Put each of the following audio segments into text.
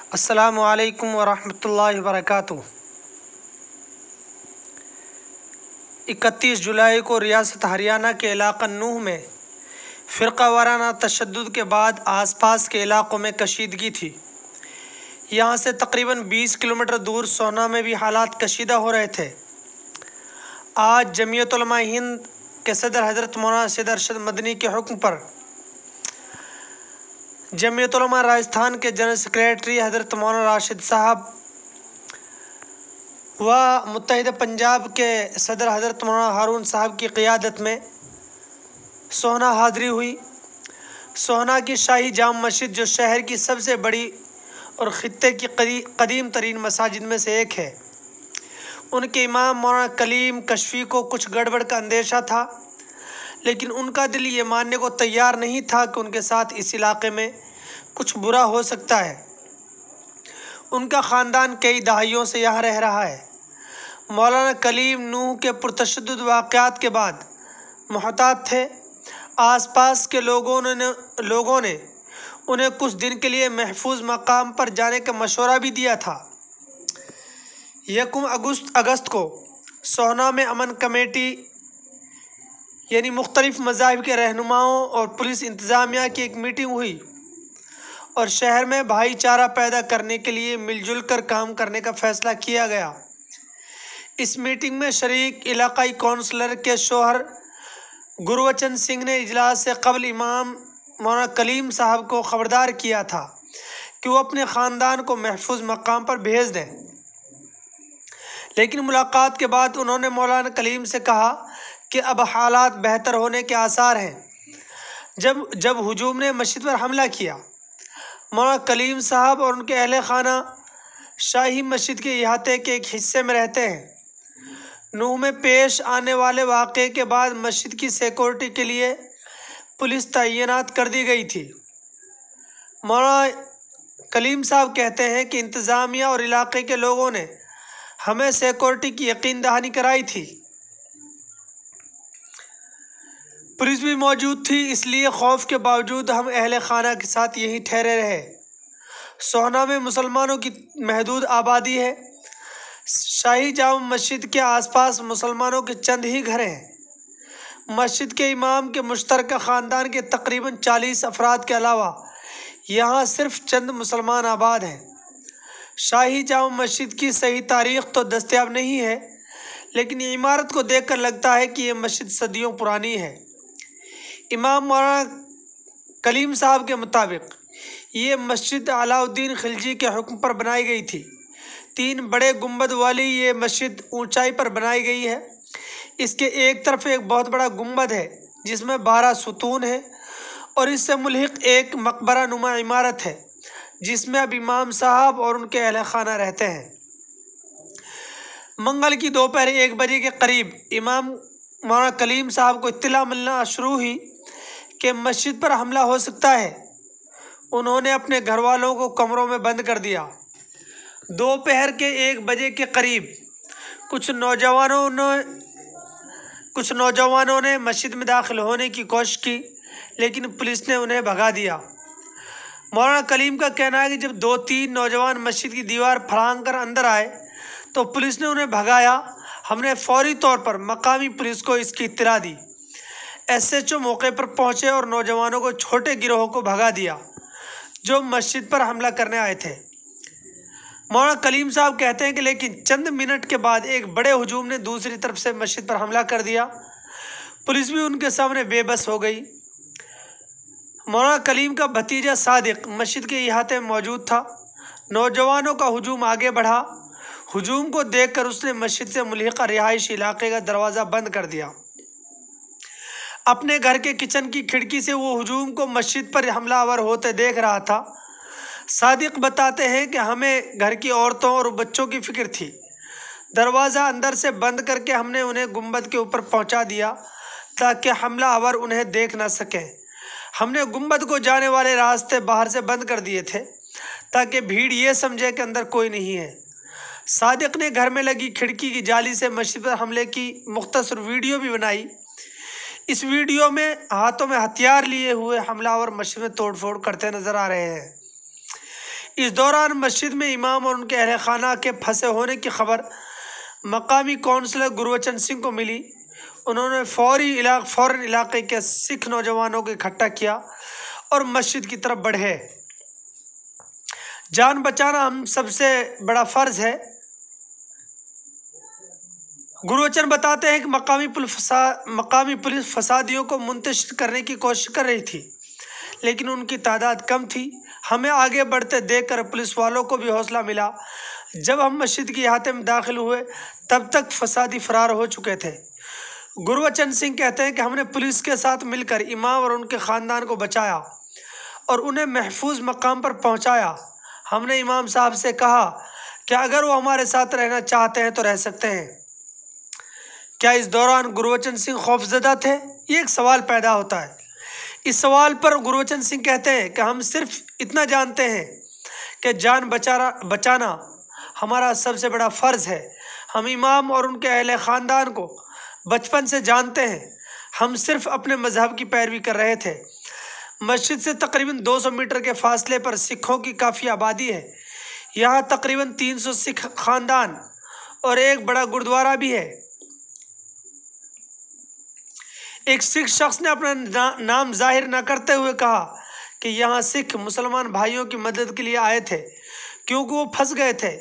अस्सलामु अलैकुम वरहमतुल्लाहि वबरकातुहू। 31 जुलाई को रियासत हरियाणा के इलाका नूह में फ़िरका वाराना तशद्दुद के बाद आसपास के इलाकों में कशीदगी थी। यहाँ से तकरीबन 20 किलोमीटर दूर सोहना में भी हालात कशीदा हो रहे थे। आज जमीयत उलमा हिंद के सदर हज़रत मौलाना सैयद अरशद मदनी के हुक्म पर जमीयत उलमा राजस्थान के जनरल सेक्रेटरी हज़रत मौलाना राशिद साहब व मुत्तहिदा पंजाब के सदर हज़रत मौलाना हारून साहब की क़ियादत में सोहना हाज़री हुई। सोहना की शाही जाम मस्जिद जो शहर की सबसे बड़ी और ख़ित्ते की कदीम तरीन मसाजिद में से एक है, उनके इमाम मौलाना कलीम कशफी को कुछ गड़बड़ का अंदेशा था, लेकिन उनका दिल ये मानने को तैयार नहीं था कि उनके साथ इस इलाके में कुछ बुरा हो सकता है। उनका ख़ानदान कई दहाइयों से यहाँ रह रहा है। मौलाना कलीम नूह के पुरतशद्दुद वाक़यात के बाद मुहतात थे। आसपास के लोगों ने उन्हें कुछ दिन के लिए महफूज मकाम पर जाने का मशवरा भी दिया था। 1 अगस्त को सोहना में अमन कमेटी यानी मुख्तलिफ़ मज़ाहिब के रहनुमाओं और पुलिस इंतज़ामिया की एक मीटिंग हुई और शहर में भाईचारा पैदा करने के लिए मिलजुल कर काम करने का फ़ैसला किया गया। इस मीटिंग में शरीक इलाकाई कौंसलर के शोहर गुरबचन सिंह ने इजलास से कबल इमाम मौलाना कलीम साहब को ख़बरदार किया था कि वो अपने ख़ानदान को महफूज मकाम पर भेज दें, लेकिन मुलाकात के बाद उन्होंने मौलाना कलीम से कहा कि अब हालात बेहतर होने के आसार हैं। जब हुजूम ने मस्जिद पर हमला किया, मौलाना कलीम साहब और उनके अहले खाना शाही मस्जिद के इहाते के एक हिस्से में रहते हैं। नूह में पेश आने वाले वाक़े के बाद मस्जिद की सिक्योरिटी के लिए पुलिस तैनात कर दी गई थी। मौलाना कलीम साहब कहते हैं कि इंतज़ामिया और इलाके के लोगों ने हमें सिक्योरिटी की यकीन दहानी कराई थी। पुलिस भी मौजूद थी, इसलिए खौफ के बावजूद हम अहले खाना के साथ यहीं ठहरे रहे। सोहना में मुसलमानों की महदूद आबादी है। शाही जाम मस्जिद के आसपास मुसलमानों के चंद ही घर हैं। मस्जिद के इमाम के मुश्तरका ख़ानदान के तकरीबन 40 अफराद के अलावा यहाँ सिर्फ चंद मुसलमान आबाद हैं। शाही जाम मस्जिद की सही तारीख़ तो दस्तयाब नहीं है, लेकिन इमारत को देखकर लगता है कि ये मस्जिद सदियों पुरानी है। इमाम मौलाना कलीम साहब के मुताबिक ये मस्जिद अलाउद्दीन खिलजी के हुक्म पर बनाई गई थी। 3 बड़े गुंबद वाली ये मस्जिद ऊंचाई पर बनाई गई है। इसके एक तरफ एक बहुत बड़ा गुंबद है जिसमें 12 सुतून है और इससे मुल्हिक एक मकबरा नुमा इमारत है जिसमें अब इमाम साहब और उनके अहले खाना रहते हैं। मंगल की दोपहर 1 बजे के करीब इमाम मौलाना कलीम साहब को इत्तला मिलना शुरू हुई कि मस्जिद पर हमला हो सकता है। उन्होंने अपने घर वालों को कमरों में बंद कर दिया। दोपहर के 1 बजे के करीब कुछ नौजवानों ने मस्जिद में दाखिल होने की कोशिश की, लेकिन पुलिस ने उन्हें भगा दिया। मौलाना कलीम का कहना है कि जब 2-3 नौजवान मस्जिद की दीवार फलांग कर अंदर आए तो पुलिस ने उन्हें भगाया। हमने फौरी तौर पर मकामी पुलिस को इसकी इत्तला दी। SHO मौके पर पहुंचे और नौजवानों को छोटे गिरोह को भगा दिया जो मस्जिद पर हमला करने आए थे। मौलाना कलीम साहब कहते हैं कि लेकिन चंद मिनट के बाद एक बड़े हुजूम ने दूसरी तरफ से मस्जिद पर हमला कर दिया। पुलिस भी उनके सामने बेबस हो गई। मौलाना कलीम का भतीजा सादिक मस्जिद के इहाते में मौजूद था। नौजवानों का हुजूम आगे बढ़ा। हुजूम को देखकर उसने मस्जिद से मुल्हिका रिहाइश इलाके का दरवाज़ा बंद कर दिया। अपने घर के किचन की खिड़की से वो हुजूम को मस्जिद पर हमलावर होते देख रहा था। सादिक बताते हैं कि हमें घर की औरतों और बच्चों की फ़िक्र थी। दरवाज़ा अंदर से बंद करके हमने उन्हें गुंबद के ऊपर पहुंचा दिया ताकि हमलावर उन्हें देख न सकें। हमने गुंबद को जाने वाले रास्ते बाहर से बंद कर दिए थे ताकि भीड़ ये समझे कि अंदर कोई नहीं है। सादिक ने घर में लगी खिड़की की जाली से मस्जिद पर हमले की मुख्तसर वीडियो भी बनाई। इस वीडियो में हाथों में हथियार लिए हुए हमलावर मस्जिद में तोड़फोड़ करते नजर आ रहे हैं। इस दौरान मस्जिद में इमाम और उनके अहले खाना के फंसे होने की खबर मकामी काउंसलर गुरबचन सिंह को मिली। उन्होंने फ़ौरन इलाके के सिख नौजवानों को इकट्ठा किया और मस्जिद की तरफ बढ़े। जान बचाना हम सबसे बड़ा फ़र्ज़ है। गुरबचन बताते हैं कि मकामी पुलिस फसादियों को मुंतशिर करने की कोशिश कर रही थी, लेकिन उनकी तादाद कम थी। हमें आगे बढ़ते देखकर पुलिस वालों को भी हौसला मिला। जब हम मस्जिद के अहाते में दाखिल हुए तब तक फसादी फरार हो चुके थे। गुरबचन सिंह कहते हैं कि हमने पुलिस के साथ मिलकर इमाम और उनके ख़ानदान को बचाया और उन्हें महफूज मकाम पर पहुंचाया। हमने इमाम साहब से कहा कि अगर वो हमारे साथ रहना चाहते हैं तो रह सकते हैं। क्या इस दौरान गुरबचन सिंह खौफजदा थे? ये एक सवाल पैदा होता है। इस सवाल पर गुरबचन सिंह कहते हैं कि हम सिर्फ इतना जानते हैं कि जान बचाना हमारा सबसे बड़ा फ़र्ज़ है। हम इमाम और उनके अहले ख़ानदान को बचपन से जानते हैं। हम सिर्फ अपने मज़हब की पैरवी कर रहे थे। मस्जिद से तकरीबन 200 मीटर के फासले पर सिखों की काफ़ी आबादी है। यहाँ तकरीबन 300 सिख ख़ानदान और एक बड़ा गुरुद्वारा भी है। एक सिख शख्स ने अपना नाम जाहिर न करते हुए कहा कि यहाँ सिख मुसलमान भाइयों की मदद के लिए आए थे क्योंकि वो फंस गए थे।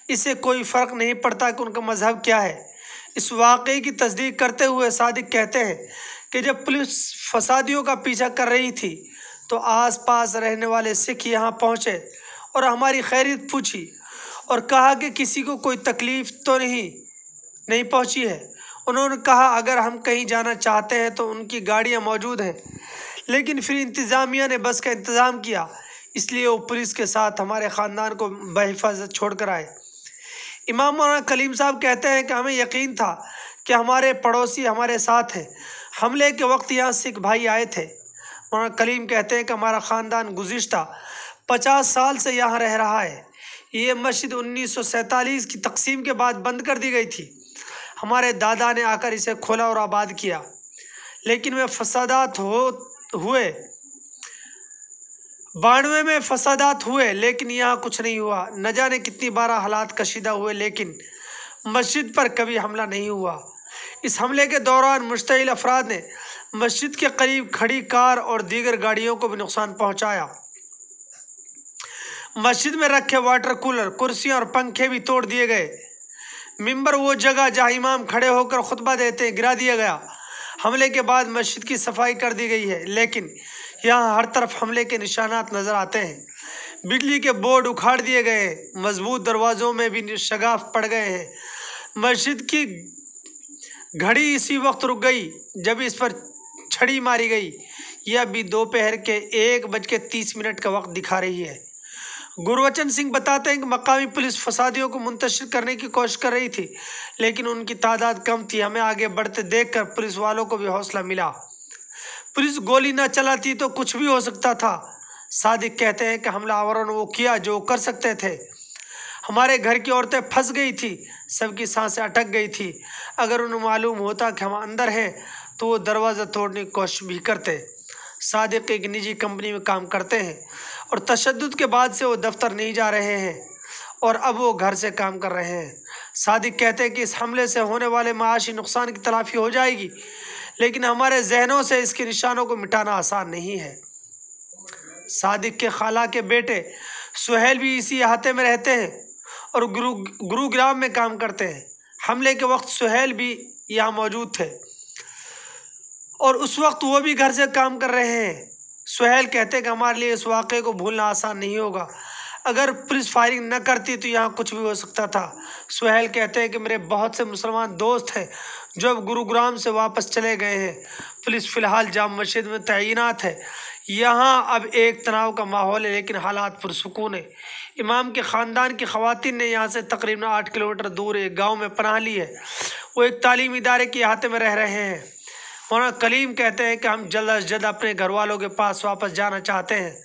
इससे कोई फ़र्क नहीं पड़ता कि उनका मज़हब क्या है। इस वाक़े की तस्दीक करते हुए सादिक कहते हैं कि जब पुलिस फसादियों का पीछा कर रही थी तो आसपास रहने वाले सिख यहाँ पहुँचे और हमारी खैरियत पूछी और कहा कि किसी को कोई तकलीफ़ तो नहीं पहुँची है। उन्होंने कहा अगर हम कहीं जाना चाहते हैं तो उनकी गाड़ियाँ मौजूद हैं, लेकिन फिर इंतज़ामिया ने बस का इंतज़ाम किया, इसलिए वो पुलिस के साथ हमारे ख़ानदान को बहिफाजत छोड़ कर आए। इमाम मौलाना कलीम साहब कहते हैं कि हमें यकीन था कि हमारे पड़ोसी हमारे साथ हैं। हमले के वक्त यहाँ सिख भाई आए थे। मौलाना कलीम कहते हैं कि हमारा ख़ानदान गुज़िश्ता 50 साल से यहाँ रह रहा है। ये मस्जिद 1947 की तकसीम के बाद बंद कर दी गई थी। हमारे दादा ने आकर इसे खोला और आबाद किया, लेकिन वे फसादात हुए 92 में फसादात हुए, लेकिन यहाँ कुछ नहीं हुआ। न जाने कितनी बार हालात कशीदा हुए, लेकिन मस्जिद पर कभी हमला नहीं हुआ। इस हमले के दौरान मुश्तइल अफराद ने मस्जिद के करीब खड़ी कार और दीगर गाड़ियों को भी नुकसान पहुँचाया। मस्जिद में रखे वाटर कूलर, कुर्सियाँ और पंखे भी तोड़ दिए गए। मिंबर, वो जगह जहाँ इमाम खड़े होकर खुतबा देते, गिरा दिया गया। हमले के बाद मस्जिद की सफाई कर दी गई है, लेकिन यहाँ हर तरफ हमले के निशानात नज़र आते हैं। बिजली के बोर्ड उखाड़ दिए गए हैं। मजबूत दरवाज़ों में भी शगाफ पड़ गए हैं। मस्जिद की घड़ी इसी वक्त रुक गई जब इस पर छड़ी मारी गई। यह भी दोपहर के 1:30 का वक्त दिखा रही है। गुरबचन सिंह बताते हैं कि मकामी पुलिस फसादियों को मुंतशिर करने की कोशिश कर रही थी, लेकिन उनकी तादाद कम थी। हमें आगे बढ़ते देखकर पुलिस वालों को भी हौसला मिला। पुलिस गोली न चलाती तो कुछ भी हो सकता था। सादिक कहते हैं कि हमलावरों ने वो किया जो कर सकते थे। हमारे घर की औरतें फंस गई थी, सबकी सांसें अटक गई थी। अगर उन्हें मालूम होता कि हम अंदर हैं तो वो दरवाज़ा तोड़ने की कोशिश भी करते। सादिक एक निजी कंपनी में काम करते हैं और तशद्दुद के बाद से वो दफ्तर नहीं जा रहे हैं और अब वो घर से काम कर रहे हैं। सादिक कहते हैं कि इस हमले से होने वाले माशी नुकसान की तलाफ़ी हो जाएगी, लेकिन हमारे जहनों से इसके निशानों को मिटाना आसान नहीं है। सादिक के खाला के बेटे सुहेल भी इसी अहाते में रहते हैं और गुरुग्राम में काम करते हैं। हमले के वक्त सुहेल भी यहाँ मौजूद थे और उस वक्त वो भी घर से काम कर रहे हैं। सुहेल कहते हैं कि हमारे लिए इस वाक़े को भूलना आसान नहीं होगा। अगर पुलिस फायरिंग न करती तो यहाँ कुछ भी हो सकता था। सुहेल कहते हैं कि मेरे बहुत से मुसलमान दोस्त हैं जो अब गुरुग्राम से वापस चले गए हैं। पुलिस फ़िलहाल जाम मस्जिद में तैनात है। यहाँ अब एक तनाव का माहौल है, लेकिन हालात पुरसुकून है। इमाम के ख़ानदान की ख़वातीन ने यहाँ से तकरीबन 8 किलोमीटर दूर एक गाँव में पनाह ली है। वो एक तालीमी इदारे के अहाते में रह रहे हैं। मौलाना कलीम कहते हैं कि हम जल्द अज जल्द अपने घर वालों के पास वापस जाना चाहते हैं,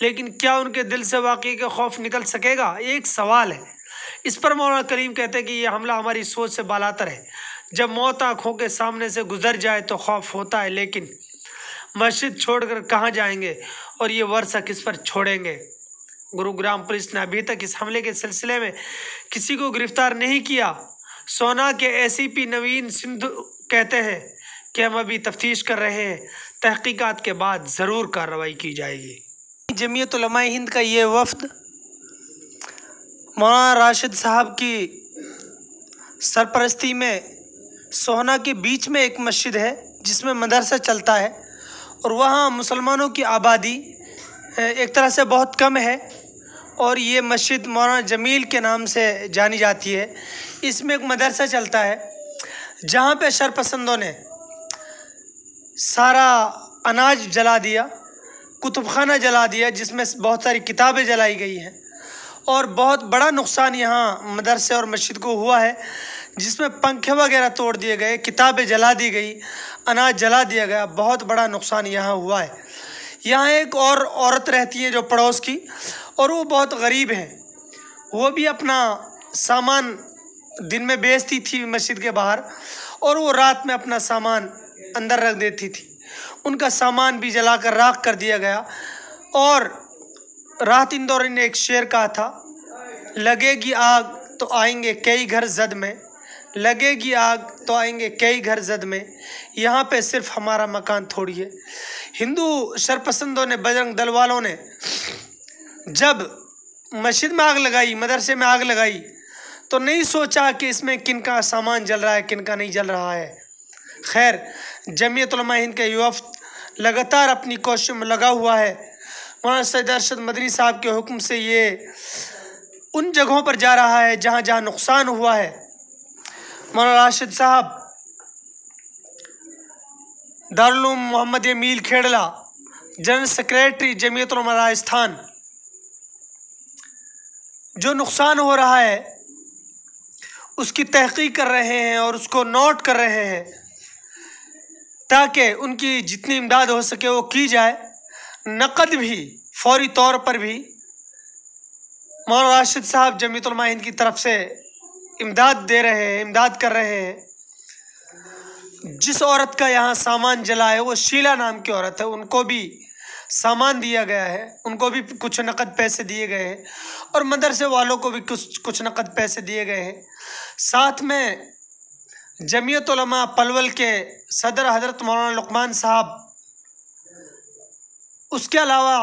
लेकिन क्या उनके दिल से वाकई का खौफ निकल सकेगा, एक सवाल है। इस पर मौलाना कलीम कहते हैं कि यह हमला हमारी सोच से बालातर है। जब मौत आँखों के सामने से गुजर जाए तो खौफ होता है, लेकिन मस्जिद छोड़कर कहाँ जाएंगे और ये वर्षा किस पर छोड़ेंगे। गुरुग्राम पुलिस ने अभी तक इस हमले के सिलसिले में किसी को गिरफ्तार नहीं किया। सोहना के एसीपी नवीन सिंधु कहते हैं कि हम अभी तफ्तीश कर रहे हैं, तहकीकात के बाद ज़रूर कार्रवाई की जाएगी। जमीयत उलमा हिंद का ये वफ्द मौलाना राशिद साहब की सरपरस्ती में सोहना के बीच में एक मस्जिद है जिसमें मदरसा चलता है और वहाँ मुसलमानों की आबादी एक तरह से बहुत कम है और ये मस्जिद मौलाना जमील के नाम से जानी जाती है। इसमें एक मदरसा चलता है जहाँ पे शरपसंदों ने सारा अनाज जला दिया, कुतुबखाना जला दिया जिसमें बहुत सारी किताबें जलाई गई हैं और बहुत बड़ा नुकसान यहाँ मदरसे और मस्जिद को हुआ है, जिसमें पंखे वगैरह तोड़ दिए गए, किताबें जला दी गई, अनाज जला दिया गया। बहुत बड़ा नुकसान यहाँ हुआ है। यहाँ एक और औरत रहती है जो पड़ोस की, और वो बहुत गरीब हैं। वो भी अपना सामान दिन में बेचती थी मस्जिद के बाहर और वो रात में अपना सामान अंदर रख देती थी। उनका सामान भी जलाकर राख कर दिया गया। और राहत इंदौरी ने एक शेर कहा था, लगेगी आग तो आएंगे कई घर जद में, लगेगी आग तो आएंगे कई घर जद में, यहाँ पे सिर्फ हमारा मकान थोड़ी है। हिंदू शरपसंदों ने, बजरंग दल वालों ने जब मस्जिद में आग लगाई, मदरसे में आग लगाई, तो नहीं सोचा कि इसमें किन का सामान जल रहा है, किन का नहीं जल रहा है। खैर, जमीयत उलमा हिंद का वफ़द लगातार अपनी कोशिश में लगा हुआ है। मौलाना सैयद अरशद मदनी साहब के हुक्म से ये उन जगहों पर जा रहा है जहाँ जहाँ नुकसान हुआ है। मौलाना राशिद साहब दारुल उलूम मोहम्मदिया मील खेड़ला, जनरल सेक्रेटरी जमीयत उलमा राजस्थान, जो नुकसान हो रहा है उसकी तहकीक कर रहे हैं और उसको नोट कर रहे हैं ताकि उनकी जितनी इमदाद हो सके वो की जाए। नकद भी, फौरी तौर पर भी मौलाना राशिद साहब जमीयत उलमा हिंद की तरफ से इमदाद दे रहे हैं, इमदाद कर रहे हैं। जिस औरत का यहाँ सामान जला है वो शीला नाम की औरत है, उनको भी सामान दिया गया है, उनको भी कुछ नकद पैसे दिए गए हैं और मदरसे वालों को भी कुछ नकद पैसे दिए गए हैं। साथ में जमीयत उलमा पलवल के सदर हज़रत मौलाना लुकमान साहब, उसके अलावा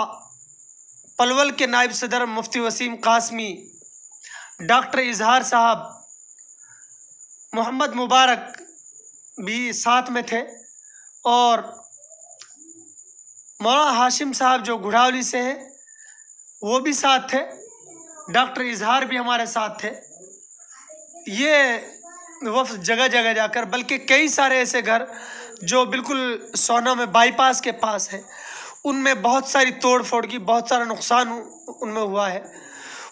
पलवल के नायब सदर मुफ्ती वसीम कासमी, डॉक्टर इजहार साहब, मोहम्मद मुबारक भी साथ में थे और मौलाना हाशिम साहब जो गुड़ावली से हैं वो भी साथ थे, डॉक्टर इजहार भी हमारे साथ थे। ये वफ़द जगह जगह जाकर, बल्कि कई सारे ऐसे घर जो बिल्कुल सोहना में बाईपास के पास है, उनमें बहुत सारी तोड़ फोड़ की, बहुत सारा नुकसान उनमें हुआ है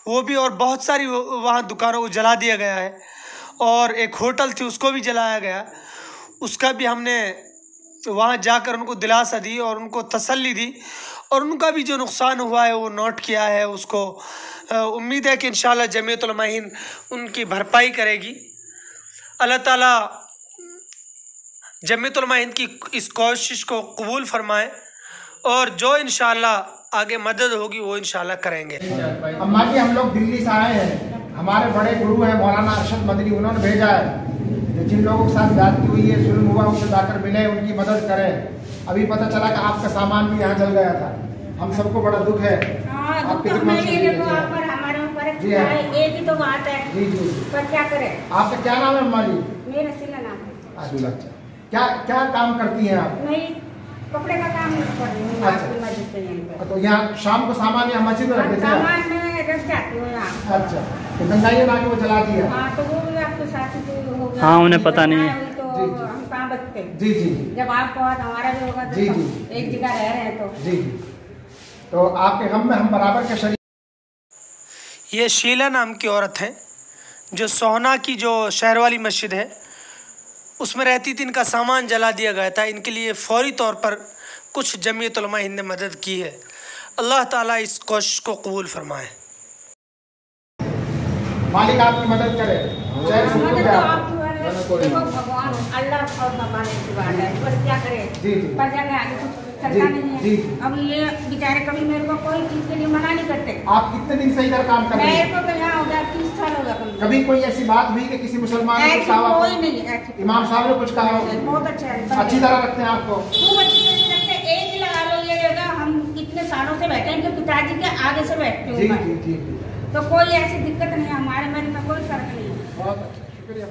वो भी, और बहुत सारी वहाँ दुकानों को जला दिया गया है और एक होटल थी उसको भी जलाया गया। उसका भी हमने वहाँ जाकर उनको दिलासा दी और उनको तसल्ली दी और उनका भी जो नुकसान हुआ है वो नोट किया है। उसको उम्मीद है कि इंशाअल्लाह जमीयत उलमा हिंद उनकी भरपाई करेगी। अल्लाह ताला जमीयत उलमा हिंद की इस कोशिश को कबूल फरमाए और जो इंशाअल्लाह आगे मदद होगी वो इंशाअल्लाह करेंगे। अम्मा जी, हम लोग दिल्ली से आए हैं, हमारे बड़े गुरु हैं मौलाना अरशद मदनी, उन्होंने भेजा है जिन लोगों के साथ ज्यादती हुई है, जुल्म हुआ, उनसे जाकर मिले, उनकी मदद करें। अभी पता चला कि आपका सामान भी यहाँ जल गया था, हम सबको बड़ा दुख है। आपकी जी हाँ, एक ही तो बात है जी जी, पर क्या करें। आपका क्या नाम है अम्मा जी? मेरा शीला नाम है। अच्छा, क्या क्या काम करती हैं आप? नहीं, कपड़े का काम कर रही हूँ। अच्छा, तो यहाँ शाम को सामान यहाँ मस्जिद में रख देते हैं? सामान में रख जाती हूँ यहाँ। अच्छा, तो गंगाई में आके वो जला दिया? हाँ, तो वो भी आपके साथ हो गया। हाँ, उन्हें पता नहीं है। तो हम कहाँ बचते? जी जी, जब आपको हमारा भी होगा तो जी जी, एक जगह रह रहे हैं तो जी जी, तो आपके गम में हम बराबर के शरीक। ये शीला नाम की औरत है जो सोहना की जो शहर वाली मस्जिद है उसमें रहती थी। इनका सामान जला दिया गया था। इनके लिए फौरी तौर पर कुछ जमीयत उलमा हिंद ने मदद की है। अल्लाह ताला इस कोशिश को कबूल फरमाए। मालिक आपकी मदद करे। भगवान अल्लाह और भगवान की बात है, पर क्या करें? जी जी, पर जाने आगे कुछ चलता नहीं है। जी। अब ये बेचारे कभी मेरे को कोई चीज के लिए मना नहीं करते। आप कितने दिन से इधर काम कर रहे मेरे हैं? को तो यहाँ हो गया 30 साल हो गया। कभी कोई ऐसी बात हुई कि किसी मुसलमान ने कुछ ऐसी कहा? कोई नहीं ऐसी। इमाम साहब ने कुछ कहा हो? बहुत अच्छा है। अच्छी तरह रखते हैं आपको? खूब अच्छी तरह से रखते। एक ही लगा लो ये जगह हम इतने सालों से बैठे हैं कि पिताजी के आगे से बैठते जी हूँ जी जी। तो कोई ऐसी दिक्कत नहीं है। हमारे मेरे में कोई फर्क नहीं है। बहुत अच्छा, शुक्रिया।